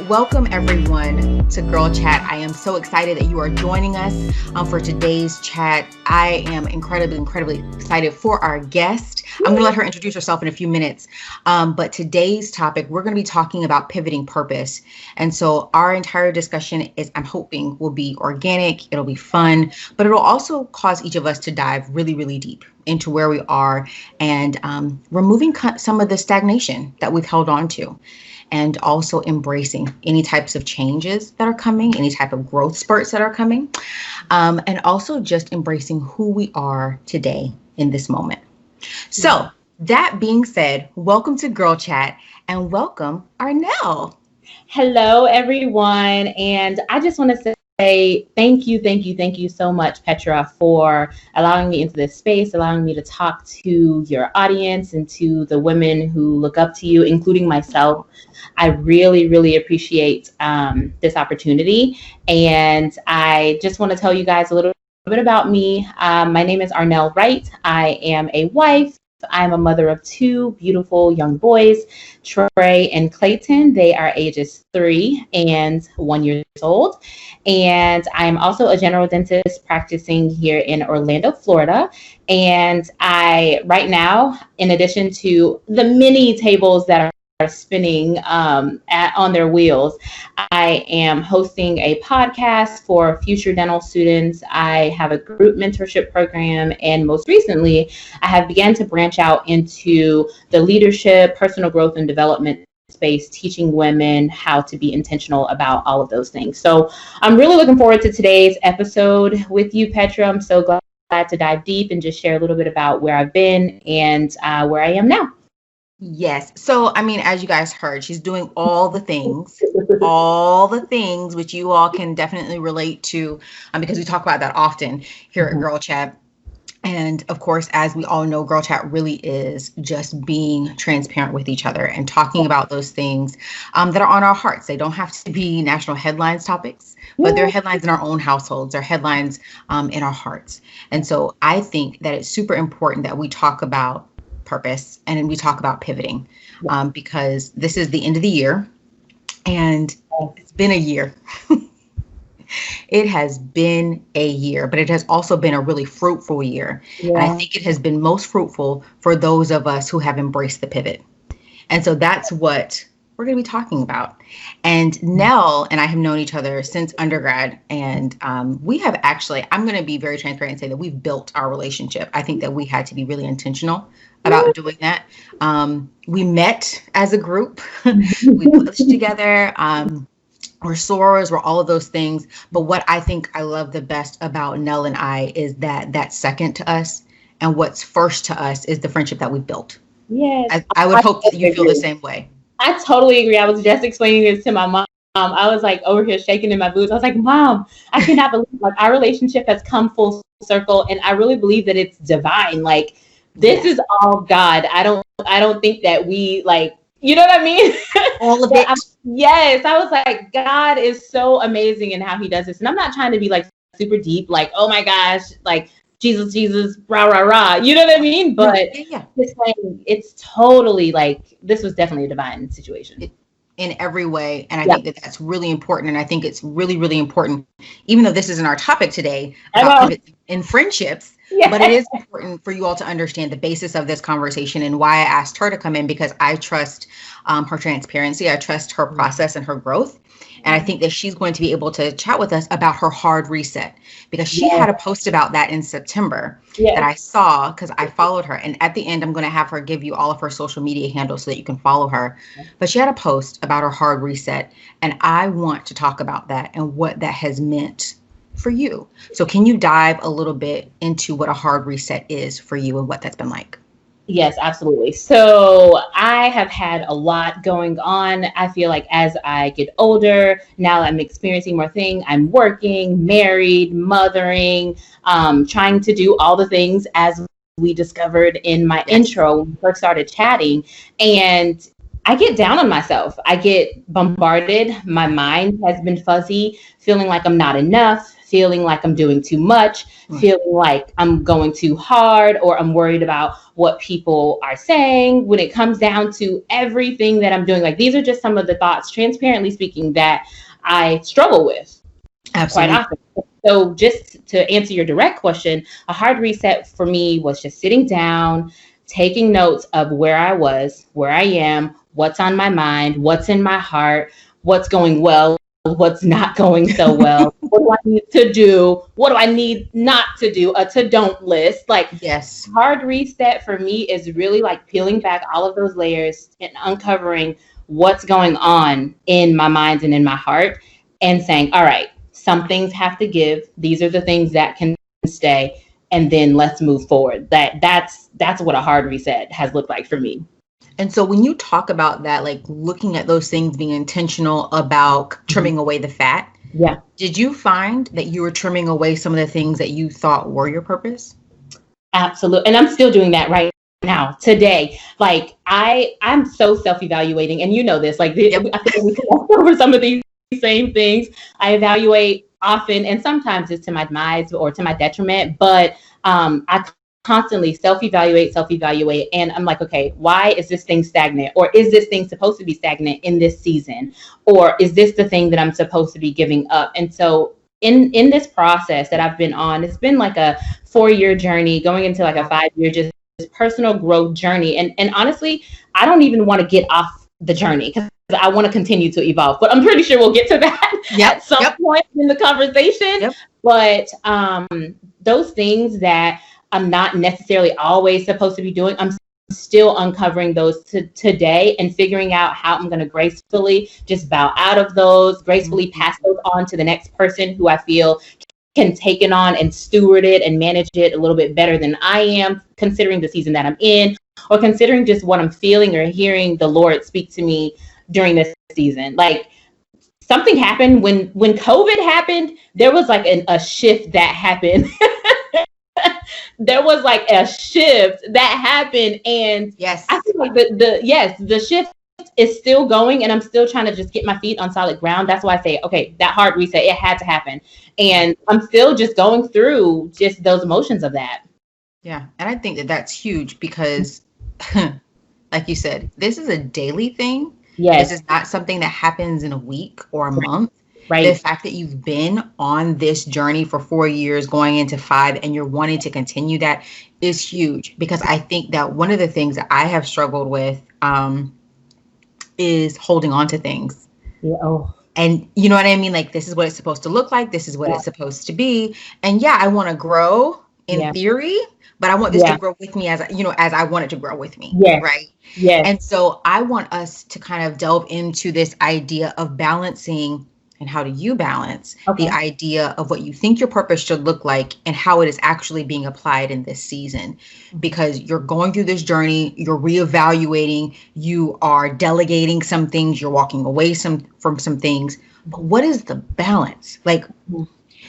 Welcome everyone to Girl Chat. I am so excited that you are joining us for today's chat. I am incredibly excited for our guest. I'm going to let her introduce herself in a few minutes. But today's topic, we're going to be talking about pivoting purpose. And so our entire discussion is, I'm hoping, will be organic. It'll be fun, but it'll also cause each of us to dive really deep into where we are and removing some of the stagnation that we've held on to. And also embracing any types of changes that are coming, any type of growth spurts that are coming, and also just embracing who we are today in this moment. So that being said, welcome to Girl Chat and welcome Arnell. Hello, everyone. And I just want to say thank you so much, Petra, for allowing me into this space, allowing me to talk to your audience and to the women who look up to you, including myself. I really appreciate this opportunity. And I just want to tell you guys a little bit about me. My name is Arnell Wright. I am a wife. I'm a mother of two beautiful young boys, Trey and Clayton. They are ages 3 and 1 year old. And I'm also a general dentist practicing here in Orlando, Florida. And right now, in addition to the many tables that are spinning on their wheels, I am hosting a podcast for future dental students. I have a group mentorship program, and most recently I have begun to branch out into the leadership, personal growth and development space, teaching women how to be intentional about all of those things. So I'm really looking forward to today's episode with you, Petra. I'm so glad to dive deep and just share a little bit about where I've been and where I am now. Yes. So, I mean, as you guys heard, she's doing all the things which you all can definitely relate to because we talk about that often here at Girl Chat. And of course, as we all know, Girl Chat really is just being transparent with each other and talking about those things that are on our hearts. They don't have to be national headlines topics, but they're headlines in our own households. They're headlines in our hearts. And so I think that it's super important that we talk about purpose and we talk about pivoting because this is the end of the year and it's been a year. It has been a year, but it has also been a really fruitful year. And I think it has been most fruitful for those of us who have embraced the pivot. And so that's what we're going to be talking about. And Nell and I have known each other since undergrad. And we have actually, I'm going to be very transparent and say that we've built our relationship. I think that we had to be really intentional about doing that. We met as a group. We published together. We're sorors, we're all of those things. But what I think I love the best about Nell and I is that's second to us. And what's first to us is the friendship that we've built. Yes. I would hope that you feel the same way. I totally agree. I was just explaining this to my mom. I was like over here shaking in my boots. I was like, Mom, I cannot believe our relationship has come full circle. And I really believe that it's divine. Like this is all God. I don't think that we you know what I mean? All of it. Yes. I was like, God is so amazing in how he does this. And I'm not trying to be super deep, oh my gosh, Jesus, rah, rah, rah. You know what I mean? But it's totally this was definitely a divine situation. In every way. And I think that that's really important. And I think it's really important, even though this isn't our topic today, about in friendships. Yes. But it is important for you all to understand the basis of this conversation and why I asked her to come in, because I trust her transparency. I trust her process and her growth. And I think that she's going to be able to chat with us about her hard reset, because she had a post about that in September that I saw because I followed her. And at the end, I'm going to have her give you all of her social media handles so that you can follow her. But she had a post about her hard reset. And I want to talk about that and what that has meant for you. So can you dive a little bit into what a hard reset is for you and what that's been like? Yes, absolutely. So I have had a lot going on. I feel like as I get older, now I'm experiencing more things. I'm working, married, mothering, trying to do all the things as we discovered in my intro when we first started chatting. And I get down on myself. I get bombarded. My mind has been fuzzy, feeling like I'm not enough, feeling like I'm doing too much, feeling like I'm going too hard, or I'm worried about what people are saying when it comes down to everything that I'm doing. Like, these are just some of the thoughts, transparently speaking, that I struggle with. Absolutely. Quite often. So just to answer your direct question, a hard reset for me was just sitting down, taking notes of where I was, where I am, what's on my mind, what's in my heart, what's going well, what's not going so well, what do I need to do, what do I need not to do, a to-don't list. Like, yes, hard reset for me is really like peeling back all of those layers and uncovering what's going on in my mind and in my heart, and saying, all right, some things have to give. These are the things that can stay, and then let's move forward. That's what a hard reset has looked like for me. And so when you talk about that, like looking at those things, being intentional about trimming away the fat, yeah. Did you find that you were trimming away some of the things that you thought were your purpose? Absolutely. And I'm still doing that right now, today. Like, I'm so self-evaluating, and you know this, like, I think we can walk over some of these same things. I evaluate often, and sometimes it's to my demise or to my detriment, but I constantly self-evaluate, and I'm like, okay, why is this thing stagnant? Or is this thing supposed to be stagnant in this season? Or is this the thing that I'm supposed to be giving up? And so in this process that I've been on, it's been like a 4-year journey going into like a 5-year just personal growth journey. And honestly, I don't even want to get off the journey because I want to continue to evolve, but I'm pretty sure we'll get to that at some point in the conversation. But those things that I'm not necessarily always supposed to be doing, I'm still uncovering those today and figuring out how I'm going to gracefully just bow out of those, gracefully pass those on to the next person who I feel can take it on and steward it and manage it a little bit better than I am, considering the season that I'm in, or considering just what I'm feeling or hearing the Lord speak to me during this season. Like, something happened when COVID happened. There was like a shift that happened. There was like a shift that happened, and yes, I feel like the shift is still going, and I'm still trying to just get my feet on solid ground. That's why I say, okay, that hard reset, it had to happen, and I'm still just going through just those emotions of that. Yeah, and I think that that's huge because, like you said, this is a daily thing. Yes, this is not something that happens in a week or a month. Right. The fact that you've been on this journey for 4 years, going into 5, and you're wanting to continue that is huge, because I think that one of the things that I have struggled with is holding on to things. Yeah. Oh. And you know what I mean? Like, this is what it's supposed to look like. This is what it's supposed to be. And yeah, I want to grow in theory, but I want this to grow with me as I want it to grow with me. Yes. Right. Yes. And so I want us to kind of delve into this idea of balancing. And how do you balance the idea of what you think your purpose should look like and how it is actually being applied in this season? Because you're going through this journey, you're reevaluating, you are delegating some things, you're walking away from some things. But what is the balance? Like,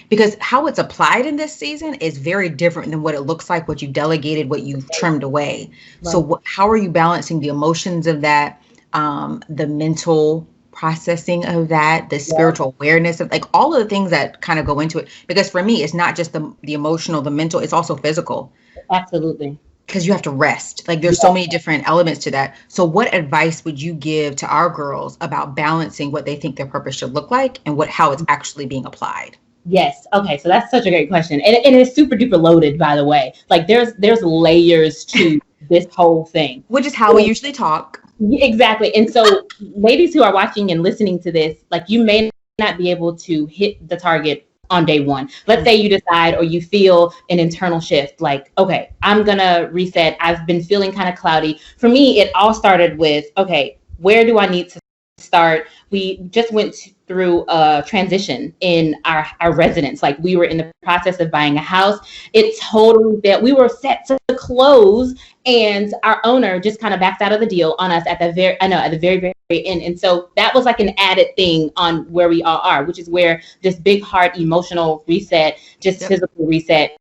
because how it's applied in this season is very different than what it looks like, what you delegated, what you've trimmed away. Right. So how are you balancing the emotions of that, the mental processing of that, the spiritual awareness of, like, all of the things that kind of go into it? Because for me, it's not just the emotional, the mental, it's also physical. Absolutely. Because you have to rest. Like, there's so many different elements to that. So what advice would you give to our girls about balancing what they think their purpose should look like and how it's actually being applied? Yes. Okay. So that's such a great question. And it's super duper loaded, by the way. Like, there's layers to this whole thing. Which is how we usually talk. Exactly. And so ladies who are watching and listening to this, like, you may not be able to hit the target on day one. Let's say you decide, or you feel an internal shift, like, okay, I'm going to reset. I've been feeling kind of cloudy. For me, it all started with, okay, where do I need to start? We just went through a transition in our residence. Like, we were in the process of buying a house. It totally that we were set to close, and our owner just kind of backed out of the deal on us at the very end. And so that was like an added thing on where we all are, which is where this big heart emotional reset, just physical reset,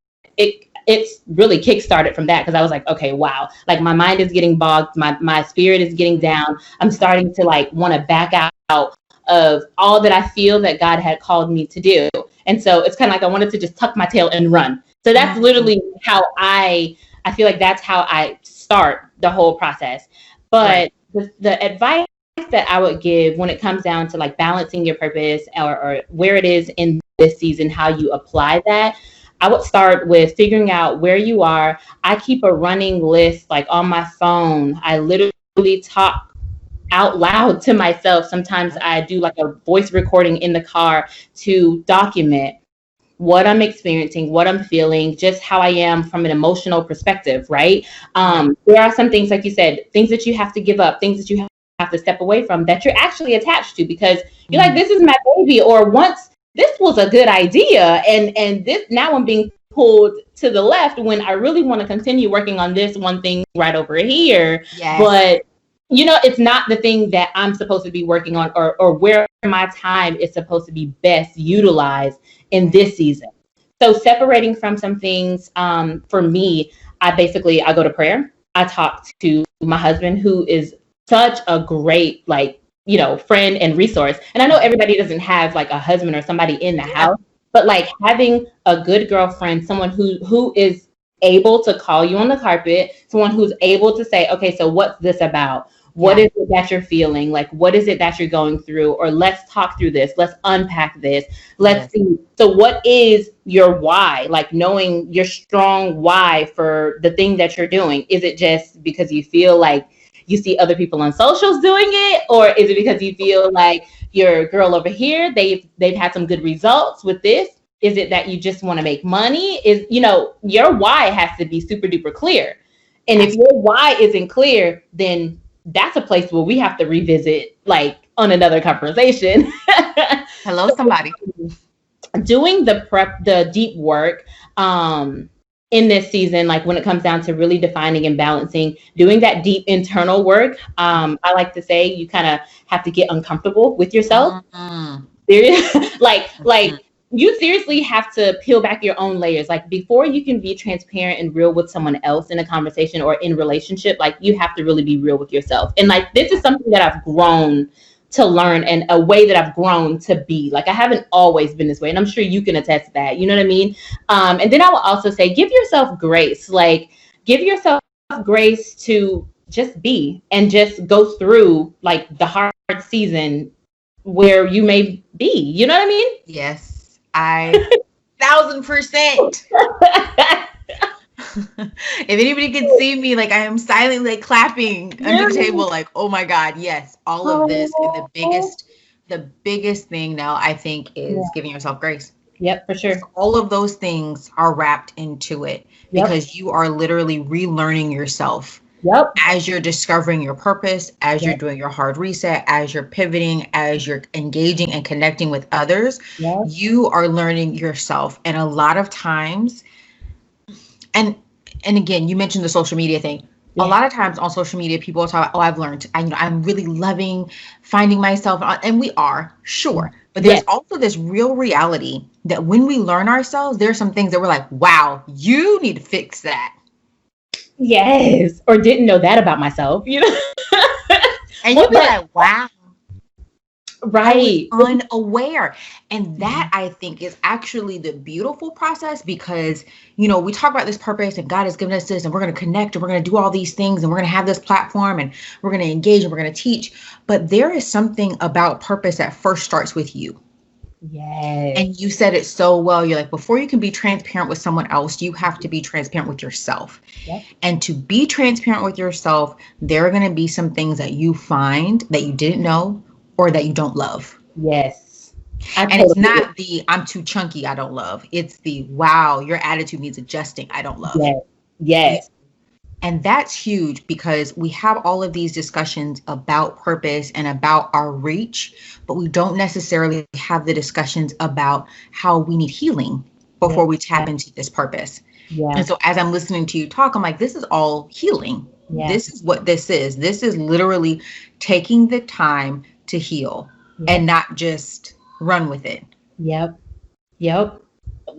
it's really kickstarted from that, because I was like, okay, wow, like my mind is getting bogged, my spirit is getting down. I'm starting to like want to back out of all that I feel that God had called me to do. And so it's kind of like I wanted to just tuck my tail and run. So that's literally how I feel like that's how I start the whole process. But the advice that I would give when it comes down to like balancing your purpose, or where it is in this season, how you apply that, I would start with figuring out where you are. I keep a running list like on my phone. I literally talk out loud to myself. Sometimes I do like a voice recording in the car to document what I'm experiencing, what I'm feeling, just how I am from an emotional perspective, right? There are some things, like you said, things that you have to give up, things that you have to step away from that you're actually attached to, because you're like, this is my baby, or once this was a good idea, and this now I'm being pulled to the left when I really want to continue working on this one thing right over here. Yes. But you know, it's not the thing that I'm supposed to be working on, or where my time is supposed to be best utilized in this season. So separating from some things, for me, I go to prayer. I talk to my husband, who is such a great, like, you know, friend and resource. And I know everybody doesn't have like a husband or somebody in the house, but like having a good girlfriend, someone who is able to call you on the carpet, someone who's able to say, okay, so what's this about? What is it that you're feeling? Like, what is it that you're going through? Or let's talk through this. Let's unpack this. Let's see. So what is your why? Like knowing your strong why for the thing that you're doing. Is it just because you feel like you see other people on socials doing it? Or is it because you feel like your girl over here, they've had some good results with this? Is it that you just want to make money? Is, you know, your why has to be super duper clear. And if your why isn't clear, then that's a place where we have to revisit, like on another conversation. Hello, somebody. Doing the deep work in this season, like when it comes down to really defining and balancing, doing that deep internal work. I like to say you kind of have to get uncomfortable with yourself. Like you seriously have to peel back your own layers. Like before you can be transparent and real with someone else in a conversation or in relationship, like you have to really be real with yourself. And like, this is something that I've grown to learn, and a way that I've grown to be. Like I haven't always been this way, and I'm sure you can attest to that. You know what I mean? And then I will also say, give yourself grace. Like give yourself grace to just be and just go through like the hard season where you may be. You know what I mean? Yes. 1000%. If anybody could see me, like I am silently like clapping under the table, like, oh my God, yes, all of this. And the biggest thing now, I think, is giving yourself grace. Yep, for sure. All of those things are wrapped into it, because you are literally relearning yourself. Yep. As you're discovering your purpose, as you're doing your hard reset, as you're pivoting, as you're engaging and connecting with others, you are learning yourself. And a lot of times, and again, you mentioned the social media thing. A lot of times on social media, people talk about, oh, I've learned, I'm really loving finding myself. And we are, sure. But there's also this real reality that when we learn ourselves, there's some things that we're like, wow, you need to fix that. Yes. Or didn't know that about myself, you know? And you'd be like, wow. Right. Unaware. And that, I think, is actually the beautiful process, because, you know, we talk about this purpose and God has given us this, and we're going to connect, and we're going to do all these things, and we're going to have this platform, and we're going to engage, and we're going to teach. But there is something about purpose that first starts with you. Yes. And you said it so well. You're like, before you can be transparent with someone else, you have to be transparent with yourself. Yep. And to be transparent with yourself, there are going to be some things that you find that you didn't know or that you don't love. Yes. And it's not the I'm too chunky, I don't love. It's the wow, your attitude needs adjusting, I don't love. Yes. Yes. And that's huge, because we have all of these discussions about purpose and about our reach, but we don't necessarily have the discussions about how we need healing before we tap into this purpose. Yeah. And so as I'm listening to you talk, I'm like, this is all healing. Yeah. This is what this is. This is literally taking the time to heal and not just run with it. Yep. Yep.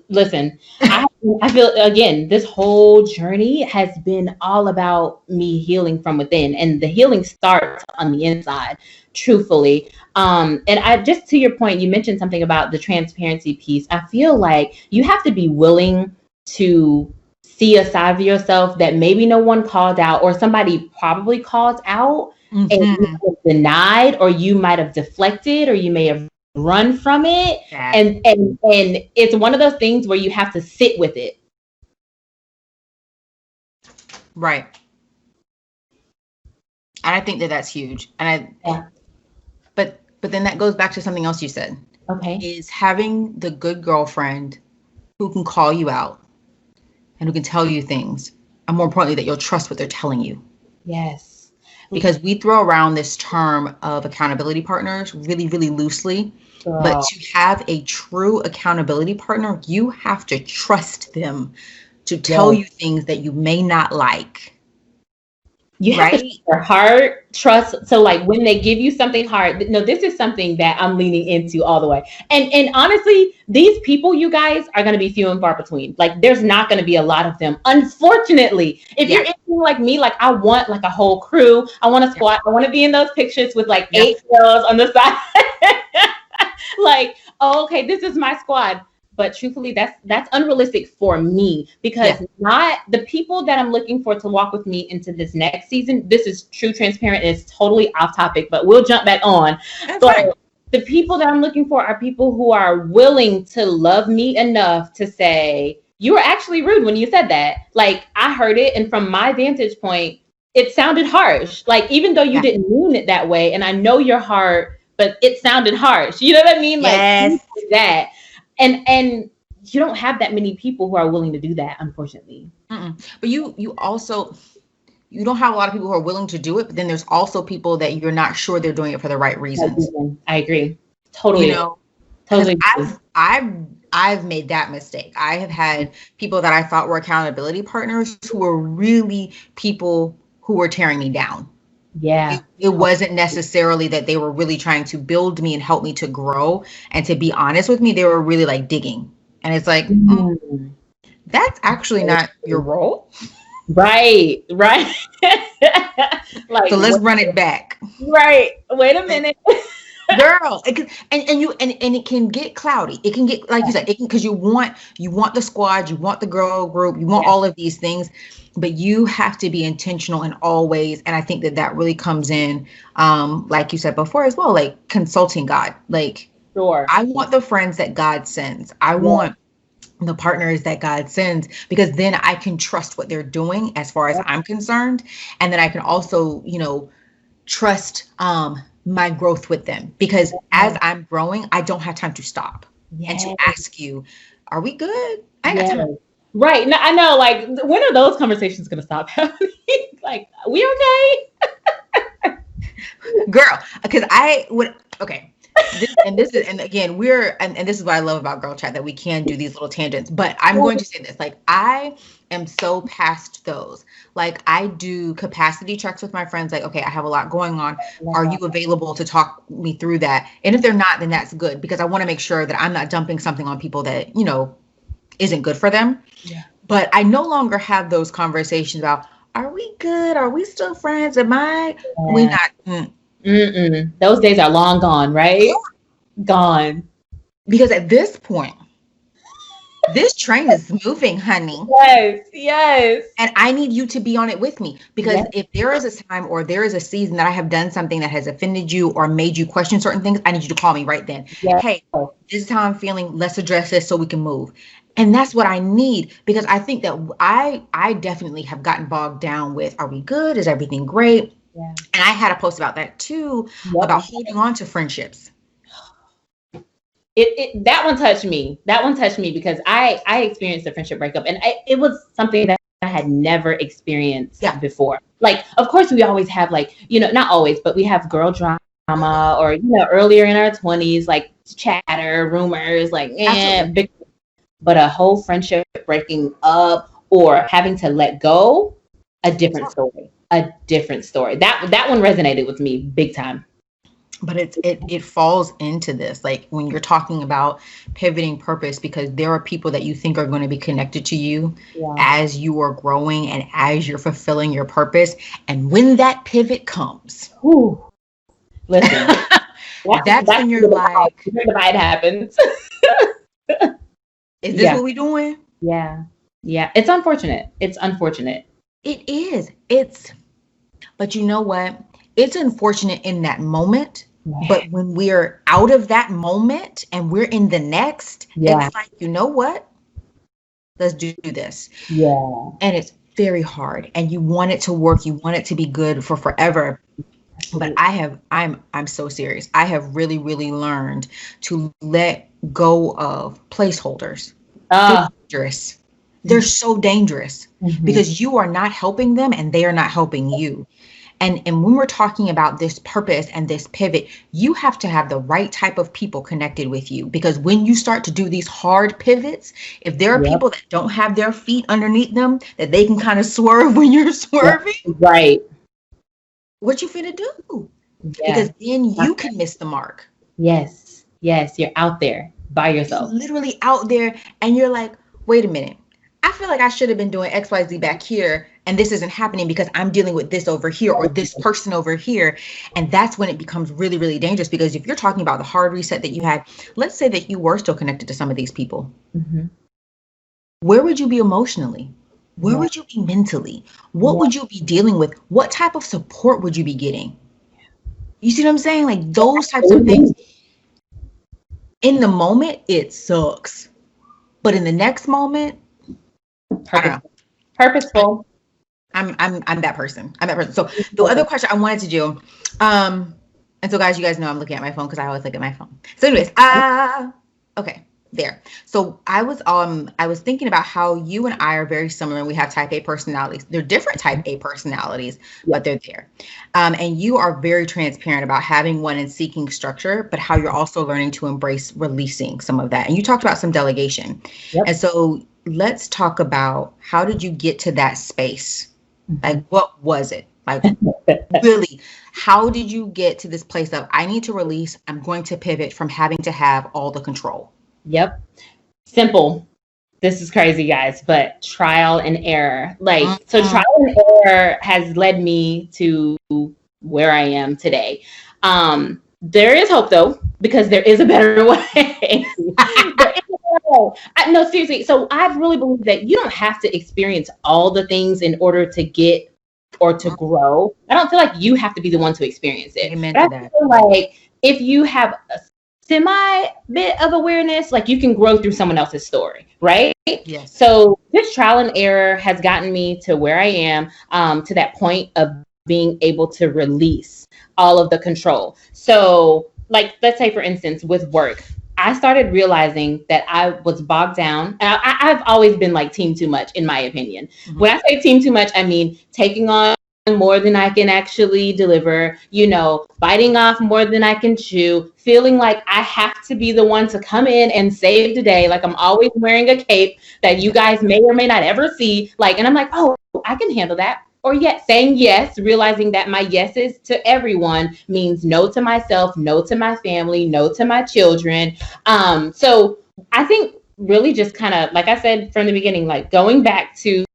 Listen, I feel again, this whole journey has been all about me healing from within, and the healing starts on the inside, truthfully. And I just to your point, you mentioned something about the transparency piece. I feel like you have to be willing to see a side of yourself that maybe no one called out, or somebody probably called out, and you Mm-hmm. have denied, or you might have deflected, or you may have run from it, That. and it's one of those things where you have to sit with it. Right. And I think that that's huge. Yeah. But then that goes back to something else you said, Okay. is having the good girlfriend who can call you out and who can tell you things, and more importantly, that you'll trust what they're telling you. Yes. Because we throw around this term of accountability partners really, really loosely. Girl. But to have a true accountability partner, you have to trust them to tell you things that you may not like. You have to trust their heart, trust. So like when they give you something hard, no, this is something that I'm leaning into all the way. And honestly, these people, you guys, are going to be few and far between. Like there's not going to be a lot of them. Unfortunately, if you're anything like me, like I want like a whole crew. I want a squad. I want to be in those pictures with like 8 girls on the side. Like, oh, okay, this is my squad. But truthfully, that's unrealistic for me, because not the people that I'm looking for to walk with me into this next season. This is true transparent. It's totally off topic, but we'll jump back on. But the people that I'm looking for are people who are willing to love me enough to say, you were actually rude when you said that. Like I heard it, and from my vantage point, it sounded harsh. Like even though you didn't mean it that way, and I know your heart, but it sounded harsh. You know what I mean? Like that. And you don't have that many people who are willing to do that, unfortunately. But you also, you don't have a lot of people who are willing to do it, but then there's also people that you're not sure they're doing it for the right reasons. I agree. Totally. You know, totally. I've made that mistake. I have had people that I thought were accountability partners who were really people who were tearing me down. Yeah. It wasn't necessarily that they were really trying to build me and help me to grow and to be honest with me. They were really like digging. And it's like, that's actually not your role. Right. Like, so let's run it back. Right. Wait a minute. Girl, and it can get cloudy. It can get, like you said, because you want the squad, you want the girl group, you want all of these things, but you have to be intentional in all ways. And I think that really comes in, like you said before as well, like consulting God. Like, I want the friends that God sends. I want the partners that God sends, because then I can trust what they're doing as far as I'm concerned. And then I can also, trust my growth with them, because as I'm growing, I don't have time to stop and to ask you, are we good? I ain't got time. Right. No, I know. Like, when are those conversations going to stop happening? Like, we okay? Girl, because and again, and this is what I love about Girl Chat, that we can do these little tangents, but I'm going to say this, like, I am so past those. Like, I do capacity checks with my friends. Like, okay, I have a lot going on. Are you available to talk me through that? And if they're not, then that's good, because I want to make sure that I'm not dumping something on people that, isn't good for them. Yeah. But I no longer have those conversations about, are we good? Are we still friends? We not? Those days are long gone, right? Gone. Because at this point, this train is moving, honey. Yes. And I need you to be on it with me, because if there is a time or there is a season that I have done something that has offended you or made you question certain things, I need you to call me right then. Hey, this is how I'm feeling. Let's address this so we can move. And that's what I need, because I think that I definitely have gotten bogged down with, are we good? Is everything great? Yeah. And I had a post about that too, about holding on to friendships. That one touched me. Because I experienced a friendship breakup, and it was something that I had never experienced before. Like, of course, we always have, like, not always, but we have girl drama, or earlier in our 20s, like chatter, rumors, like big. But a whole friendship breaking up or having to let go, a different story. That one resonated with me big time. but it falls into this, like when you're talking about pivoting purpose, because there are people that you think are going to be connected to you Yeah. as you are growing and as you're fulfilling your purpose, and when that pivot comes, Whew. Listen, that's when you're like, the divide happens. is this Yeah. what we're doing? Yeah. Yeah. It's unfortunate. It's unfortunate. It is. But you know what? It's unfortunate in that moment. But when we're out of that moment and we're in the next, Yeah. it's like, you know what? Let's do this. Yeah. And it's very hard. And you want it to work. You want it to be good for forever. But I'm so serious. I have really, really learned to let go of placeholders. They're dangerous. They're so dangerous because you are not helping them and they are not helping you. And when we're talking about this purpose and this pivot, you have to have the right type of people connected with you, because when you start to do these hard pivots, if there are people that don't have their feet underneath them, that they can kind of swerve when you're swerving, right? What you finna do? Because then you can miss the mark. Yes, you're out there by yourself. You're literally out there and you're like, wait a minute. I feel like I should have been doing XYZ back here, and this isn't happening because I'm dealing with this over here or this person over here. And that's when it becomes really, really dangerous, because if you're talking about the hard reset that you had, let's say that you were still connected to some of these people. Where would you be emotionally? Where would you be mentally? What would you be dealing with? What type of support would you be getting? You see what I'm saying? Like those types of things. In the moment, it sucks. But in the next moment, Purposeful. I'm that person. I'm that person. So the other question I wanted to do, and so guys, you guys know I'm looking at my phone because I always look at my phone. So anyways, okay, there. So I was thinking about how you and I are very similar, and we have type A personalities. They're different type A personalities, but they're there. And you are very transparent about having one and seeking structure, but how you're also learning to embrace releasing some of that. And you talked about some delegation. And so let's talk about, how did you get to that space? Like, what was it? Like, really, how did you get to this place of, I need to release, I'm going to pivot from having to have all the control? Yep. Simple. This is crazy, guys, but trial and error. Like, so trial and error has led me to where I am today. There is hope, though, because there is a better way. No, seriously. So I really believe that you don't have to experience all the things in order to get or to grow. I don't feel like you have to be the one to experience it. Amen But to I that. feel like if you have a semi bit of awareness, like you can grow through someone else's story, right? Yes. So this trial and error has gotten me to where I am, to that point of being able to release all of the control. So, like, let's say, for instance, with work, I started realizing that I was bogged down. I've always been like team too much, in my opinion. When I say team too much, I mean taking on more than I can actually deliver, biting off more than I can chew, feeling like I have to be the one to come in and save the day. Like I'm always wearing a cape that you guys may or may not ever see. Like, and I'm like, oh, I can handle that. Or yet saying yes, realizing that my yeses to everyone means no to myself, no to my family, no to my children. So I think really just kind of, like I said from the beginning, like going back to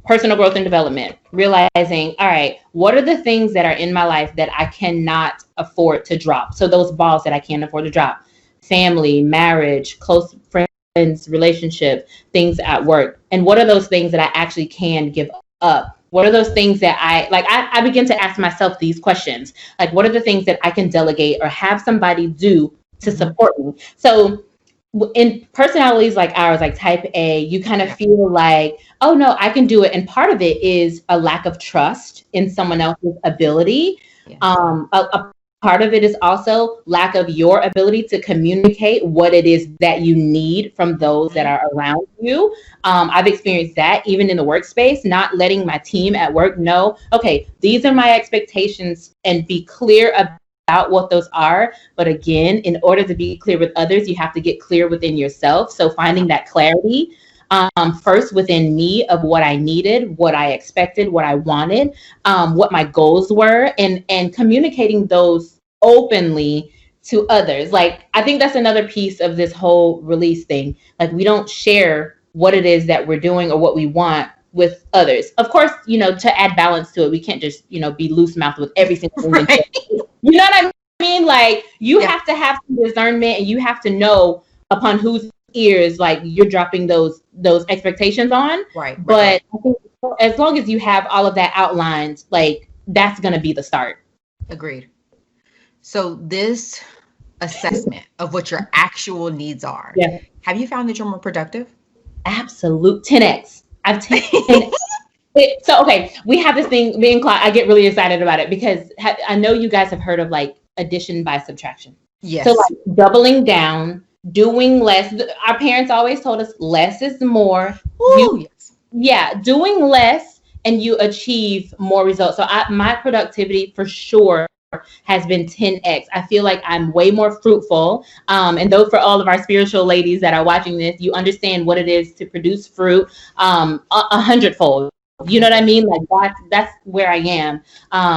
personal growth and development, realizing, all right, what are the things that are in my life that I cannot afford to drop? So those balls that I can't afford to drop: family, marriage, close friends, relationship, things at work. And what are those things that I actually can give up? What are those things that I begin to ask myself these questions? Like, what are the things that I can delegate or have somebody do to support me? So in personalities like ours, like type A, you kind of feel like, oh no, I can do it. And part of it is a lack of trust in someone else's ability. A part of it is also lack of your ability to communicate what it is that you need from those that are around you. I've experienced that even in the workspace, not letting my team at work know, okay, these are my expectations, and be clear about what those are. But again, in order to be clear with others, you have to get clear within yourself. So finding that clarity first within me of what I needed, what I expected, what I wanted, what my goals were, and communicating those openly to others. Like, I think that's another piece of this whole release thing. Like, we don't share what it is that we're doing or what we want with others. Of course, to add balance to it, we can't just, be loose mouthed with every single thing. Right. You know what I mean? Like, you have to have some discernment, and you have to know upon whose ears, like, you're dropping those expectations on. Right. But I think as long as you have all of that outlined, like, that's going to be the start. Agreed. So this assessment of what your actual needs are, have you found that you're more productive? Absolute 10x. I've taken so, okay, we have this thing, me and Claude, I get really excited about it because I know you guys have heard of like addition by subtraction. Yes. So like doubling down, doing less. Our parents always told us less is more. Ooh, yes. Doing less and you achieve more results. So my productivity for sure has been 10x. I feel like I'm way more fruitful. And though for all of our spiritual ladies that are watching this, you understand what it is to produce fruit 100-fold. You know what I mean? Like that's where I am.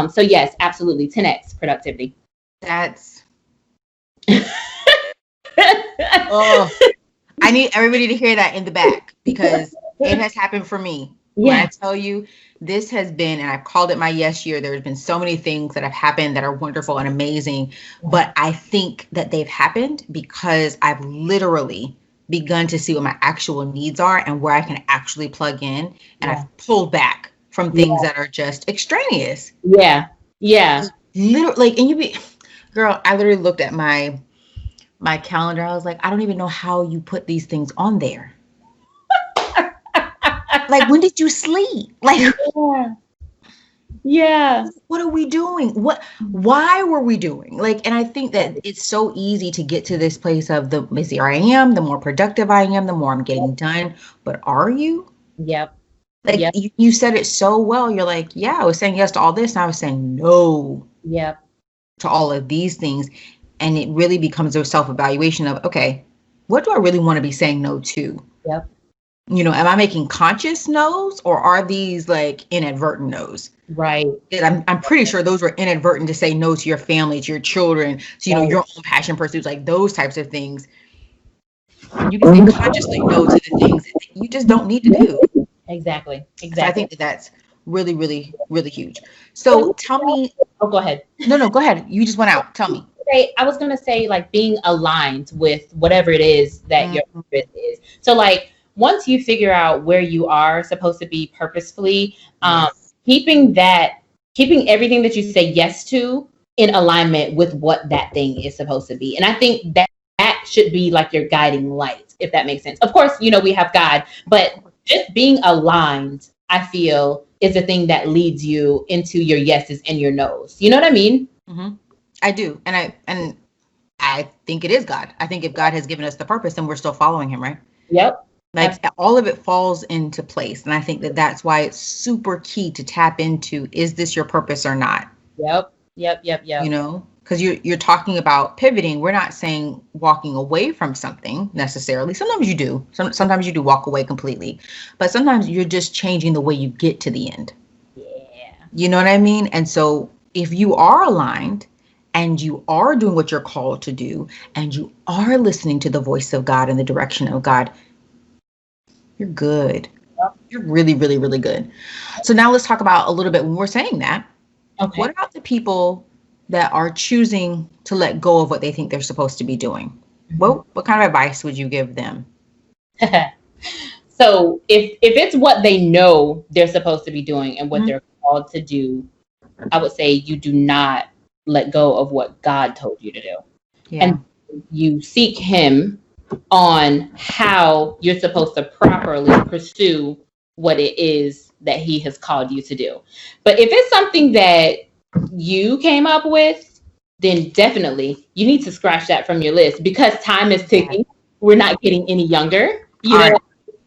So yes, absolutely 10x productivity. That's oh, I need everybody to hear that in the back because it has happened for me. When I tell you, this has been, and I've called it my yes year. There's been so many things that have happened that are wonderful and amazing, but I think that they've happened because I've literally begun to see what my actual needs are and where I can actually plug in, and I've pulled back from things that are just extraneous. Yeah. Literally, and girl, I literally looked at my calendar. I was like, I don't even know how you put these things on there. Like, when did you sleep? Like, yeah. What are we doing? Why were we doing? Like, and I think that it's so easy to get to this place of the busier I am, the more productive I am, the more I'm getting done. But are you? Yep. Like, you said it so well. You're like, yeah, I was saying yes to all this, and I was saying no. Yep. To all of these things. And it really becomes a self-evaluation of, okay, what do I really want to be saying no to? Yep. Am I making conscious no's, or are these like inadvertent no's? Right. And I'm pretty sure those were inadvertent to say no to your family, to your children, to your own passion pursuits, like those types of things. You can say consciously no to the things that you just don't need to do. Exactly. So I think that's really, really, really huge. So tell me. Oh, go ahead. No, go ahead. You just went out. Tell me. I was going to say, like, being aligned with whatever it is that your purpose is. So, like, once you figure out where you are supposed to be purposefully, keeping everything that you say yes to in alignment with what that thing is supposed to be. And I think that should be like your guiding light, if that makes sense. Of course, we have God, but just being aligned, I feel, is the thing that leads you into your yeses and your nos. You know what I mean? Mm-hmm. I do. And I think it is God. I think if God has given us the purpose, then we're still following him, right? Yep. Like all of it falls into place. And I think that that's why it's super key to tap into, is this your purpose or not? Yep. Because you're talking about pivoting. We're not saying walking away from something necessarily. Sometimes you do. Sometimes you do walk away completely. But sometimes you're just changing the way you get to the end. Yeah. You know what I mean? And so if you are aligned and you are doing what you're called to do, and you are listening to the voice of God and the direction of God, you're good. Yep. You're really, really, really good. So now let's talk about a little bit when we're saying that. Okay. What about the people that are choosing to let go of what they think they're supposed to be doing? What kind of advice would you give them? So if it's what they know they're supposed to be doing and what they're called to do, I would say you do not let go of what God told you to do. Yeah. And you seek him on how you're supposed to properly pursue what it is that he has called you to do. But if it's something that you came up with, then definitely you need to scratch that from your list, because time is ticking. We're not getting any younger. We're not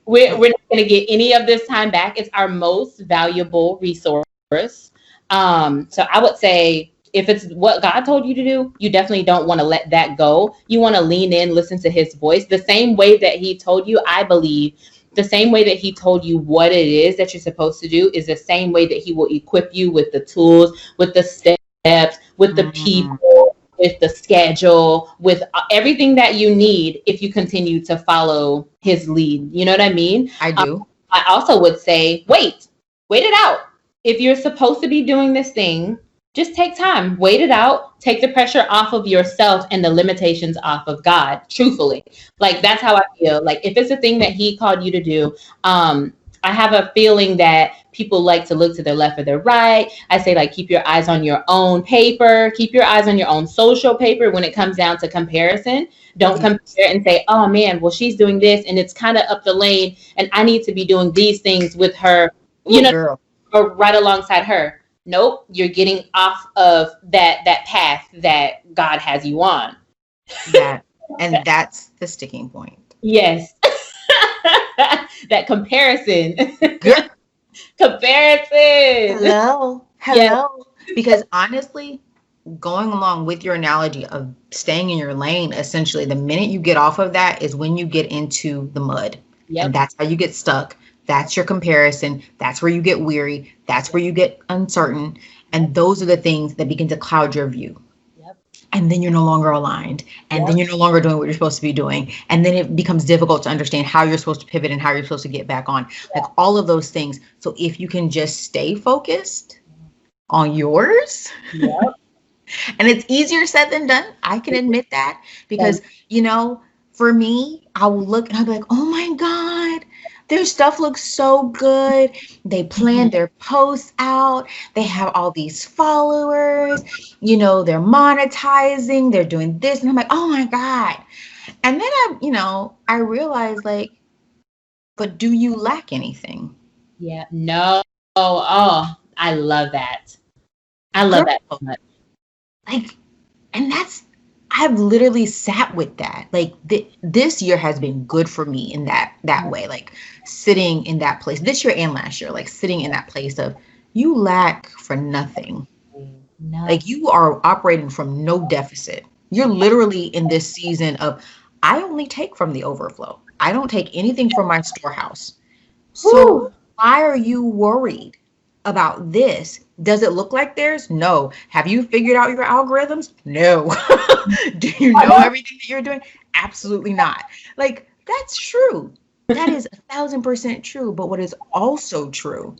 going to get any of this time back. It's our most valuable resource. So I would say, if it's what God told you to do, you definitely don't want to let that go. You want to lean in, listen to his voice. The same way that he told you, I believe, the same way that he told you what it is that you're supposed to do is the same way that he will equip you with the tools, with the steps, with the people, with the schedule, with everything that you need if you continue to follow his lead. You know what I mean? I do. I also would say, wait it out. If you're supposed to be doing this thing, just take time, wait it out, take the pressure off of yourself and the limitations off of God, truthfully. Like, that's how I feel. Like, if it's a thing that he called you to do, I have a feeling that people like to look to their left or their right. I say, like, keep your eyes on your own paper, keep your eyes on your own social paper when it comes down to comparison. Don't compare and say, oh man, well, she's doing this and it's kind of up the lane and I need to be doing these things with her, you know, girl, or right alongside her. Nope, you're getting off of that path that God has you on. And that's the sticking point. Yes. That comparison. Comparison. Hello. Yes. Because honestly, going along with your analogy of staying in your lane, essentially, the minute you get off of that is when you get into the mud. Yep. And that's how you get stuck. That's your comparison. That's where you get weary. That's where you get uncertain. And those are the things that begin to cloud your view. Yep. And then you're no longer aligned. And then you're no longer doing what you're supposed to be doing. And then it becomes difficult to understand how you're supposed to pivot and how you're supposed to get back on. Like all of those things. So if you can just stay focused on yours. Yep. And it's easier said than done. I can admit that. Because, you know, for me, I will look and I'll be like, oh my God. Their stuff looks so good. They plan their posts out. They have all these followers. You know, they're monetizing. They're doing this. And I'm like, oh my God. And then I realized, like, but do you lack anything? Yeah. No. Oh, I love that. I love that so much. Like, and I've literally sat with that. Like this year has been good for me in that way. Like sitting in that place this year and last year, like sitting in that place of you lack for nothing. No. Like you are operating from no deficit. You're literally in this season of, I only take from the overflow. I don't take anything from my storehouse. So why are you worried about this? Does it look like theirs? No. Have you figured out your algorithms? No. Do you know everything that you're doing? Absolutely not. Like, that's true. That is 1,000% true. But what is also true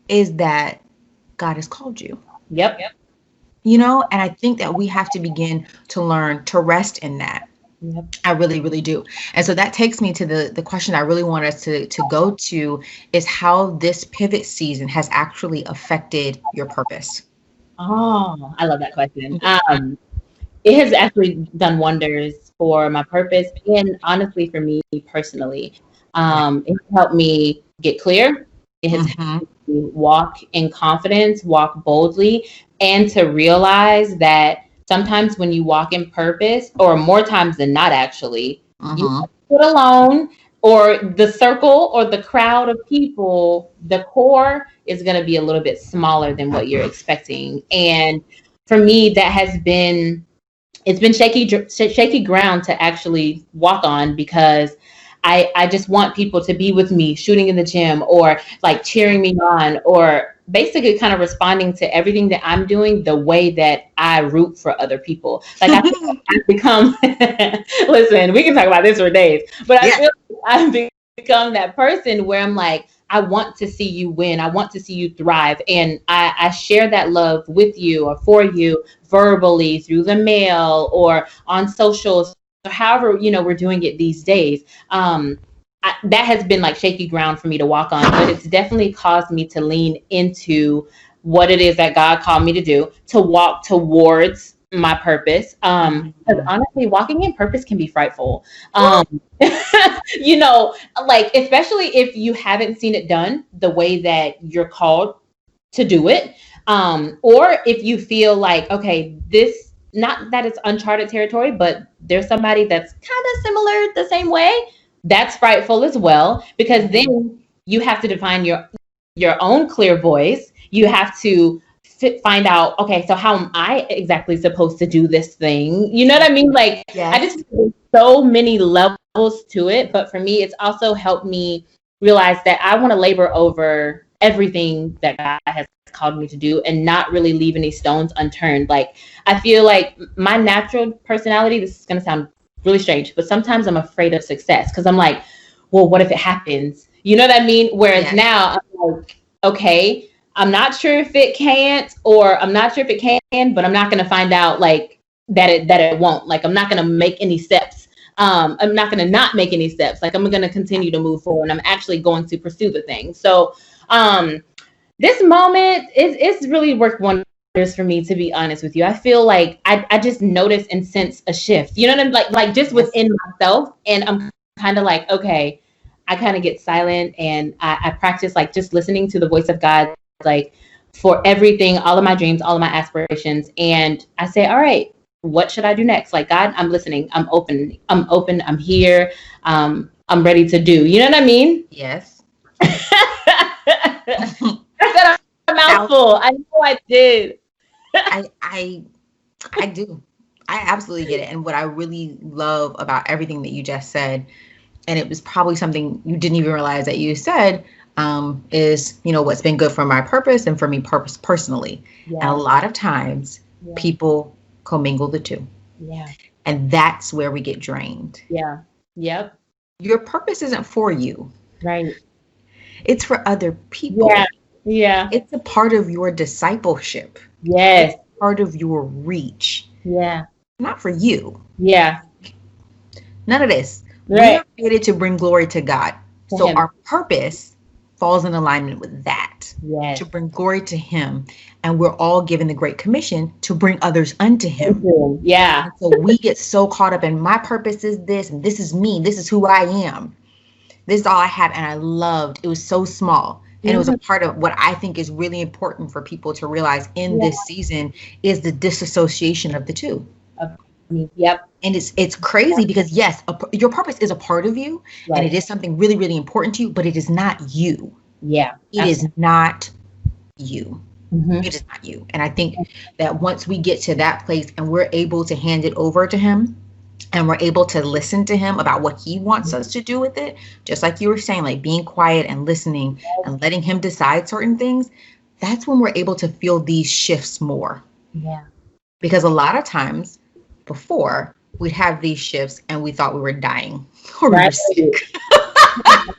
is that God has called you. Yep. You know, and I think that we have to begin to learn to rest in that. Yep. I really, really do. And so that takes me to the question I really want us to go to is how this pivot season has actually affected your purpose. Oh, I love that question. It has actually done wonders for my purpose and honestly for me personally. It helped me get clear. It has helped me walk in confidence, walk boldly, and to realize that sometimes when you walk in purpose, or more times than not, actually, you sit alone, or the circle or the crowd of people, the core is going to be a little bit smaller than what you're expecting. And for me, that has been, it's been shaky ground to actually walk on, because I just want people to be with me shooting in the gym, or like cheering me on, or basically kind of responding to everything that I'm doing the way that I root for other people. Like I feel like I've become, listen, we can talk about this for days, but I feel like I've become that person where I'm like, I want to see you win. I want to see you thrive. And I share that love with you or for you verbally through the mail or on socials, or however, we're doing it these days. That has been like shaky ground for me to walk on, but it's definitely caused me to lean into what it is that God called me to do, to walk towards my purpose. Because honestly, walking in purpose can be frightful. Like, especially if you haven't seen it done the way that you're called to do it. Or if you feel like, okay, this, not that it's uncharted territory, but there's somebody that's kind of similar the same way. That's frightful as well, because then you have to define your own clear voice. You have to find out, okay, so how am I exactly supposed to do this thing? You know what I mean? Like, I just, there's so many levels to it. But for me, it's also helped me realize that I want to labor over everything that God has called me to do, and not really leave any stones unturned. Like, I feel like my natural personality, this is going to sound really strange, but sometimes I'm afraid of success because I'm like, well, what if it happens? You know what I mean? Whereas now I'm like, okay, I'm not sure if it can't, or I'm not sure if it can, but I'm not going to find out like that it won't. Like, I'm not going to make any steps. I'm not going to not make any steps. Like, I'm going to continue to move forward. I'm actually going to pursue the thing. So this moment it's really worked wonders for me, to be honest with you. I feel like I just notice and sense a shift. You know what I mean? Like just within myself. And I'm kind of like, okay, I kind of get silent and I practice like just listening to the voice of God, like for everything, all of my dreams, all of my aspirations. And I say, all right, what should I do next? Like, God, I'm listening. I'm open. I'm here. I'm ready to do. You know what I mean? Yes. I said a mouthful. I know I did. I do. I absolutely get it. And what I really love about everything that you just said, and it was probably something you didn't even realize that you said, is, you know, what's been good for my purpose and for me personally. Yeah. And a lot of times people commingle the two. Yeah. And that's where we get drained. Yeah. Yep. Your purpose isn't for you. Right. It's for other people. Yeah. Yeah. It's a part of your discipleship. Yes. It's part of your reach. Yeah. Not for you. Yeah. None of this. Right. We are created to bring glory to God. So our purpose falls in alignment with that. Yes. To bring glory to Him. And we're all given the Great Commission to bring others unto Him. Yeah. And so we get so caught up in my purpose is this, and this is me, this is who I am. This is all I have, and I loved. It was so small. And it was a part of what I think is really important for people to realize in this season is the disassociation of the two. Yep. And it's crazy because yes, your purpose is a part of you, and it is something really, really important to you, but it is not you. Yeah. It is not you. Mm-hmm. It is not you. And I think that once we get to that place and we're able to hand it over to Him, and we're able to listen to Him about what He wants us to do with it, just like you were saying, like being quiet and listening and letting Him decide certain things, that's when we're able to feel these shifts more. Yeah. Because a lot of times before, we'd have these shifts and we thought we were dying or we were sick.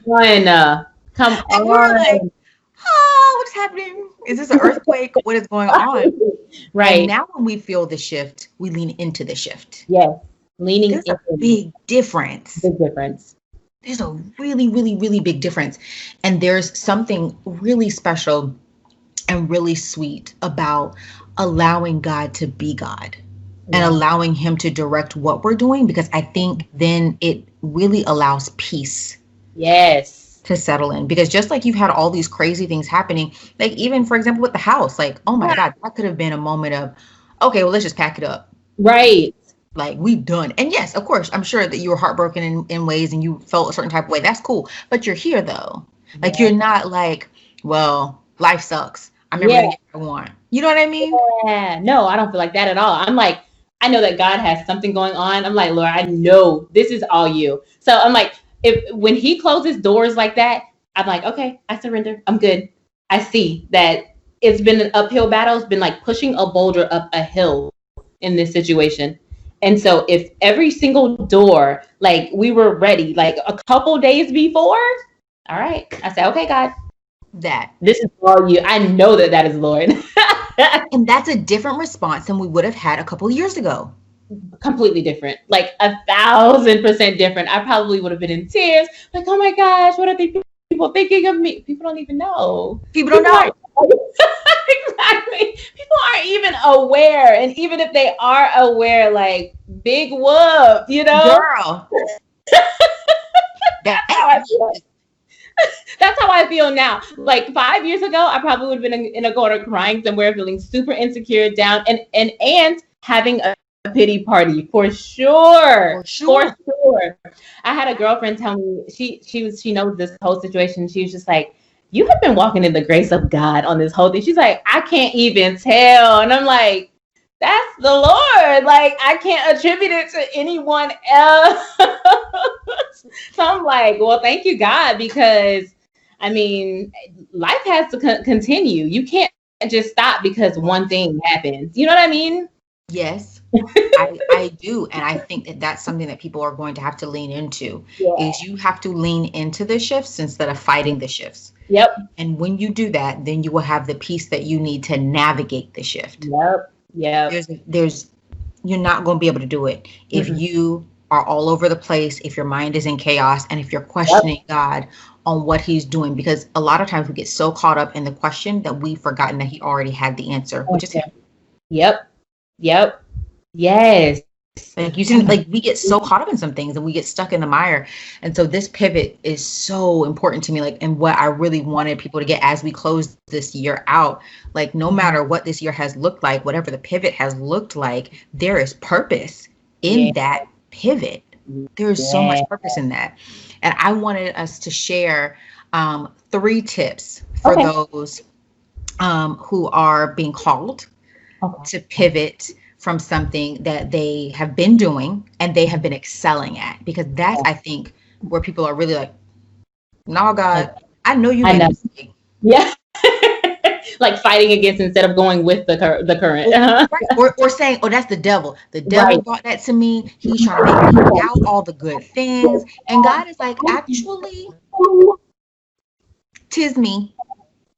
Come on. We're like, oh, what's happening? Is this an earthquake? What is going on? Right. And now when we feel the shift, we lean into the shift. Yes. Leaning There's a big difference. Big difference. There's a really, really, really big difference. And there's something really special and really sweet about allowing God to be God and allowing Him to direct what we're doing, because I think then it really allows peace. Yes. To settle in. Because just like you've had all these crazy things happening, like even, for example, with the house, like, oh my God, that could have been a moment of, okay, well, let's just pack it up. Right. Like, we've done. And yes, of course, I'm sure that you were heartbroken in ways and you felt a certain type of way. That's cool. But you're here, though. Like, you're not like, well, life sucks. I'm never going to get what I want. You know what I mean? Yeah. No, I don't feel like that at all. I'm like, I know that God has something going on. I'm like, Lord, I know this is all you. So I'm like, when He closes doors like that, I'm like, okay, I surrender. I'm good. I see that it's been an uphill battle. It's been like pushing a boulder up a hill in this situation. And so if every single door, like we were ready, like a couple days before, all right, I said, okay, God, this is all you. I know that is Lord. And that's a different response than we would have had a couple of years ago. Completely different, like 1,000% different. I probably would have been in tears, like, oh my gosh, what are they people thinking of me? People don't even know. People don't know. Exactly. People aren't even aware. And even if they are aware, like, big whoop, you know? Girl. That's how I feel now. Like 5 years ago, I probably would have been in a corner crying somewhere, feeling super insecure, down, and having a pity party for sure. For sure. I had a girlfriend tell me she knows this whole situation. She was just like, you have been walking in the grace of God on this whole thing. She's like, I can't even tell. And I'm like, that's the Lord. Like, I can't attribute it to anyone else. So I'm like, well, thank you, God, because I mean, life has to continue. You can't just stop because one thing happens. You know what I mean? Yes, I do. And I think that that's something that people are going to have to lean into is you have to lean into the shifts instead of fighting the shifts. Yep. And when you do that, then you will have the peace that you need to navigate the shift. Yep. There's you're not going to be able to do it if you are all over the place, if your mind is in chaos, and if you're questioning God on what he's doing, because a lot of times we get so caught up in the question that we've forgotten that he already had the answer, which is him. Yep. Yes. Like you seem like we get so caught up in some things and we get stuck in the mire. And so this pivot is so important to me. Like, and what I really wanted people to get as we close this year out, like no matter what this year has looked like, whatever the pivot has looked like, there is purpose in that pivot. There is so much purpose in that. And I wanted us to share 3 tips for those who are being called to pivot from something that they have been doing and they have been excelling at, because that's, I think, where people are really like, no, God, I know you made a mistake. Yeah. Like fighting against instead of going with the current. Right. Or saying, oh, that's the devil. The devil brought that to me. He's trying to make me doubt all the good things. And God is like, actually, 'tis me.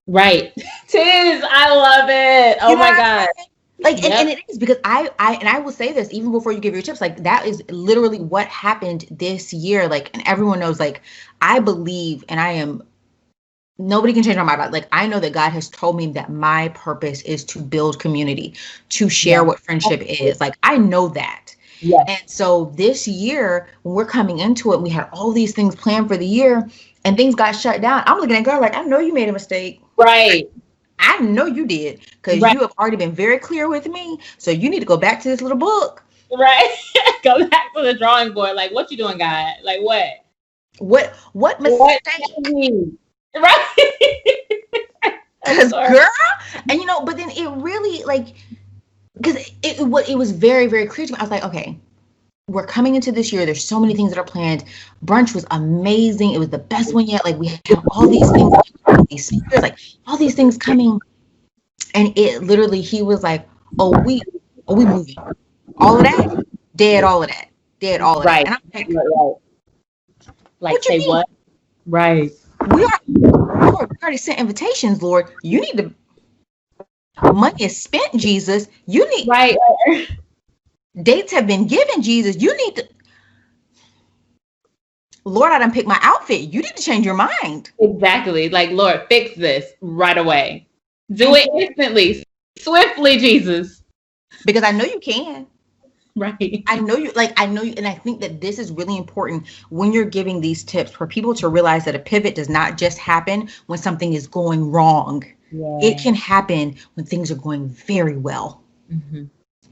Right. 'Tis. I love it. Oh my God. Like, and it is, because I will say this even before you give your tips, like that is literally what happened this year. Like, and everyone knows, like, I believe, and nobody can change my mind about it. Like, I know that God has told me that my purpose is to build community, to share what friendship is. Like, I know that. Yes. And so this year, when we're coming into it, we had all these things planned for the year and things got shut down. I'm looking at God like, I know you made a mistake. Right. I know you did, because you have already been very clear with me. So you need to go back to this little book. Right. Go back to the drawing board. Like, what you doing, God? Like, what? What mistake? Right. Because girl, and but then it really, like, because it was very, very clear to me. I was like, okay, we're coming into this year. There's so many things that are planned. Brunch was amazing. It was the best one yet. Like, we have all these things, these speakers, like all these things coming. And it literally, he was like, oh, we moving. All of that, dead all of that. Dead all of that. And I'm like say what? Right. We already sent invitations, Lord. You need to, money is spent, Jesus. You need dates have been given, Jesus. You need to, Lord, I done picked my outfit. You need to change your mind. Exactly. Like, Lord, fix this right away. Do it instantly, swiftly, Jesus. Because I know you can. Right. I know you. And I think that this is really important when you're giving these tips for people to realize that a pivot does not just happen when something is going wrong. Yeah. It can happen when things are going very well.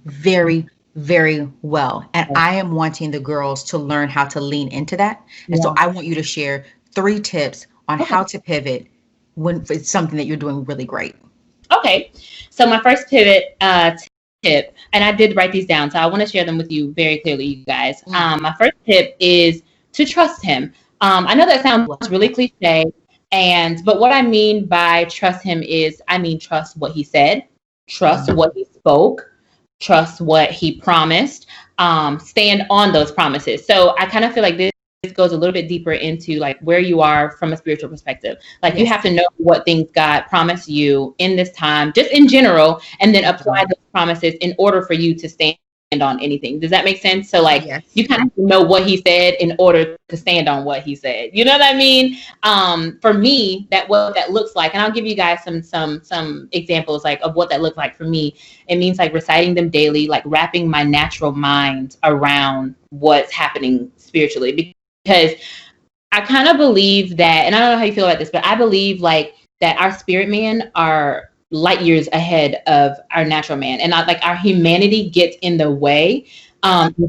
Very, very well. And I am wanting the girls to learn how to lean into that. And so I want you to share 3 tips on how to pivot when it's something that you're doing really great. Okay. So my first pivot tip, and I did write these down, so I want to share them with you very clearly, you guys. My first tip is to trust him. I know that sounds really cliche, but what I mean by trust him is, trust what he said, trust what he spoke, trust what he promised, stand on those promises. So I kind of feel like this goes a little bit deeper into like where you are from a spiritual perspective. Like you have to know what things God promised you in this time, just in general, and then apply those promises in order for you to stand on anything. Does that make sense? So like you kind of have to know what he said in order to stand on what he said. You know what I mean? For me, what that looks like, and I'll give you guys some examples like of what that looks like for me. It means like reciting them daily, like wrapping my natural mind around what's happening spiritually. Because I kind of believe that, and I don't know how you feel about this, but I believe like that our spirit man are light years ahead of our natural man, and not like our humanity gets in the way,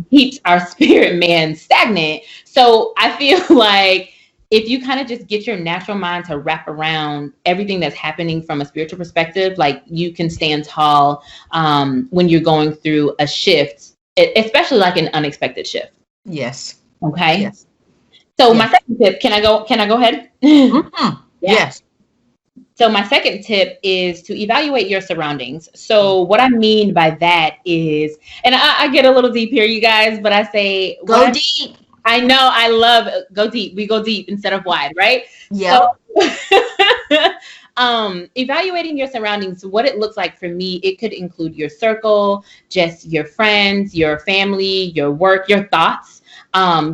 keeps our spirit man stagnant. So I feel like if you kind of just get your natural mind to wrap around everything that's happening from a spiritual perspective, like you can stand tall when you're going through a shift, especially like an unexpected shift. Yes. Okay. Yes. So my second tip, can I go ahead? Mm-hmm. Yes. So my second tip is to evaluate your surroundings. So what I mean by that is, and I get a little deep here, you guys, but I say go deep. I know I love go deep. We go deep instead of wide, right? Yeah. So, evaluating your surroundings, what it looks like for me, it could include your circle, just your friends, your family, your work, your thoughts,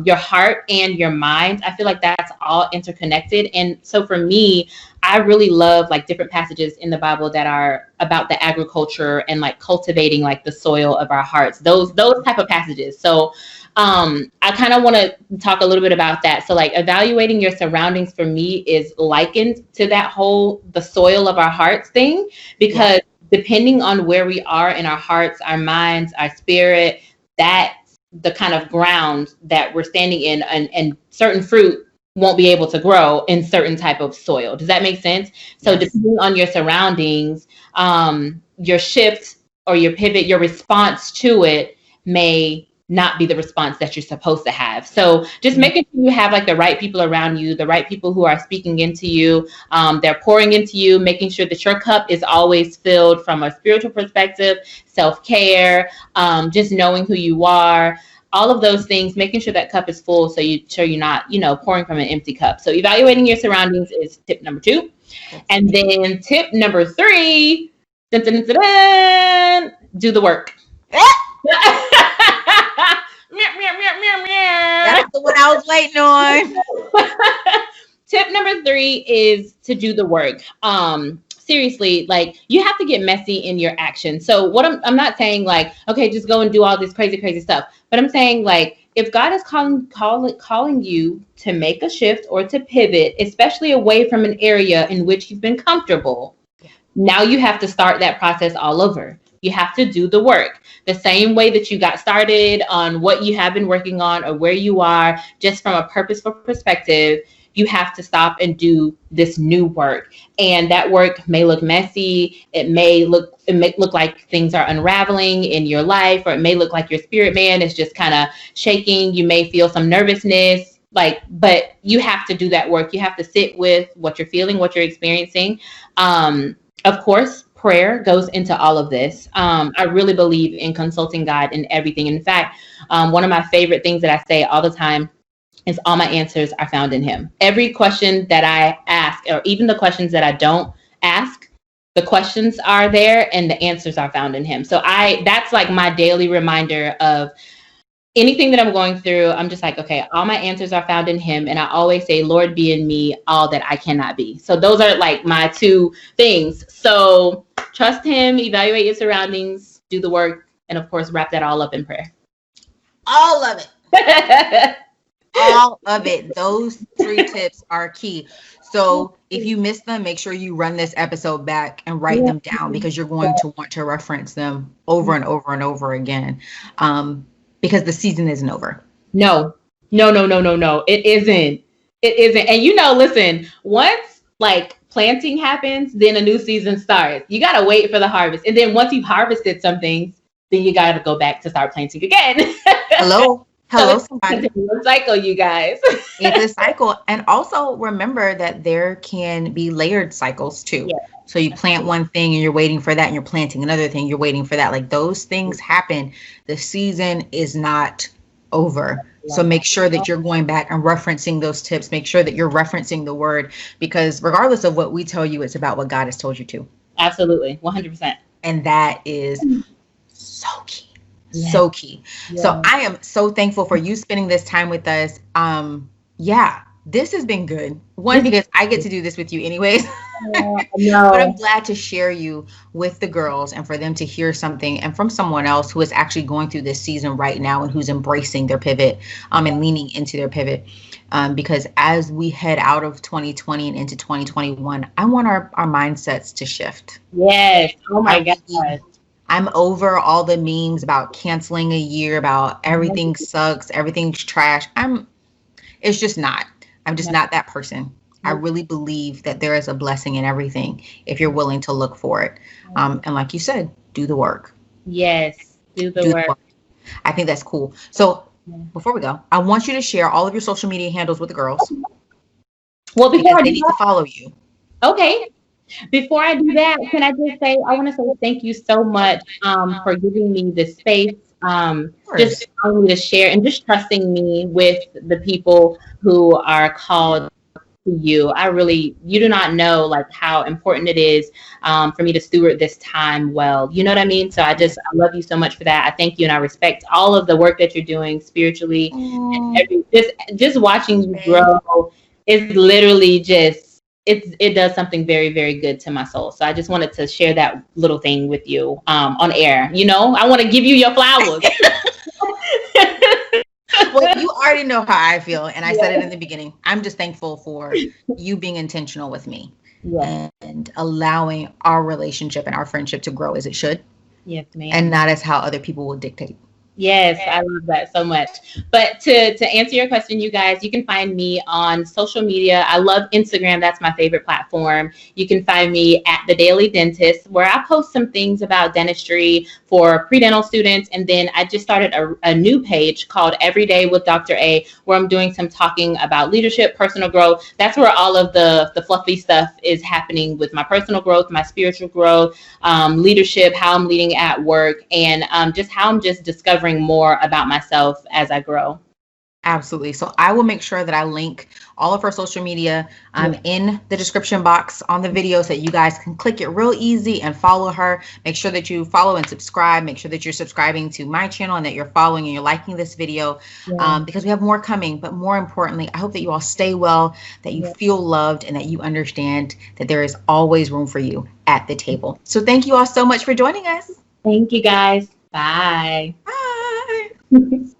your heart and your mind. I feel like that's all interconnected. And so for me, I really love like different passages in the Bible that are about the agriculture and like cultivating like the soil of our hearts, those type of passages. So I kind of want to talk a little bit about that. So like evaluating your surroundings for me is likened to that whole the soil of our hearts thing, because depending on where we are in our hearts, our minds, our spirit, that's the kind of ground that we're standing in, and certain fruit won't be able to grow in certain type of soil. Does that make sense? So depending on your surroundings, your shift or your pivot, your response to it may not be the response that you're supposed to have. So just making sure you have like the right people around you, the right people who are speaking into you, they're pouring into you, making sure that your cup is always filled from a spiritual perspective, self-care, just knowing who you are, all of those things, making sure that cup is full so you're not, pouring from an empty cup. So evaluating your surroundings is tip number 2. And then tip number 3, dun, dun, dun, dun, do the work. That's the one I was waiting on. Tip number 3 is to do the work. Seriously, like you have to get messy in your action. So what I'm not saying like, okay, just go and do all this crazy stuff. But I'm saying like, if God is calling you to make a shift or to pivot, especially away from an area in which you've been comfortable, now you have to start that process all over. You have to do the work the same way that you got started on what you have been working on or where you are, just from a purposeful perspective. You have to stop and do this new work. And that work may look messy. It may look like things are unraveling in your life, or it may look like your spirit man is just kind of shaking. You may feel some nervousness, but you have to do that work. You have to sit with what you're feeling, what you're experiencing. Of course, prayer goes into all of this. I really believe in consulting God in everything. In fact, one of my favorite things that I say all the time is all my answers are found in him. Every question that I ask, or even the questions that I don't ask, the questions are there and the answers are found in him. So that's like my daily reminder of anything that I'm going through. I'm just like, okay, all my answers are found in him. And I always say, Lord, be in me all that I cannot be. So those are like my 2 things. So trust him, evaluate your surroundings, do the work, and of course, wrap that all up in prayer. All of it. All of it. Those 3 tips are key. So if you missed them, make sure you run this episode back and write them down, because you're going to want to reference them over and over and over again, because the season isn't over. No. It isn't. And listen, once like planting happens, then a new season starts. You got to wait for the harvest. And then once you've harvested some things, then you got to go back to start planting again. Hello, somebody. It's a cycle, you guys. It's a cycle. And also remember that there can be layered cycles too. Yeah. So you plant one thing and you're waiting for that, and you're planting another thing, you're waiting for that. Like those things happen. The season is not over. So make sure that you're going back and referencing those tips. Make sure that you're referencing the word, because regardless of what we tell you, it's about what God has told you to. Absolutely. 100%. And that is so key. Yeah. So key. Yeah. So I am so thankful for you spending this time with us. This has been good. One, because I get to do this with you anyways. But I'm glad to share you with the girls and for them to hear something and from someone else who is actually going through this season right now and who's embracing their pivot and leaning into their pivot. Because as we head out of 2020 and into 2021, I want our mindsets to shift. Yes. Oh my God. I'm over all the memes about canceling a year, about everything sucks, everything's trash. It's just not. I'm just not that person. I really believe that there is a blessing in everything if you're willing to look for it. And like you said, do the work. Yes, do the work. I think that's cool. So before we go, I want you to share all of your social media handles with the girls. Well, because they need to follow you. Okay. Before I do that, can I just say, I want to say thank you so much for giving me this space, just allowing me to share and just trusting me with the people who are called to you. You do not know like how important it is for me to steward this time well. You know what I mean? So I love you so much for that. I thank you and I respect all of the work that you're doing spiritually. And just watching you grow is literally it does something very, very good to my soul. So I just wanted to share that little thing with you on air. You know, I want to give you your flowers. Well, you already know how I feel, and I said it in the beginning. I'm just thankful for you being intentional with me and allowing our relationship and our friendship to grow as it should. Yes, ma'am. And not as how other people will dictate. Yes, I love that so much. But to answer your question, you guys, you can find me on social media. I love Instagram. That's my favorite platform. You can find me at The Daily Dentist, where I post some things about dentistry for pre-dental students. And then I just started a new page called Every Day with Dr. A, where I'm doing some talking about leadership, personal growth. That's where all of the fluffy stuff is happening with my personal growth, my spiritual growth, leadership, how I'm leading at work, and just how I'm just discovering more about myself as I grow. Absolutely. So I will make sure that I link all of her social media in the description box on the video so that you guys can click it real easy and follow her. Make sure that you follow and subscribe. Make sure that you're subscribing to my channel and that you're following and you're liking this video because we have more coming. But more importantly, I hope that you all stay well, that you feel loved, and that you understand that there is always room for you at the table. So thank you all so much for joining us. Thank you, guys. Bye. Bye.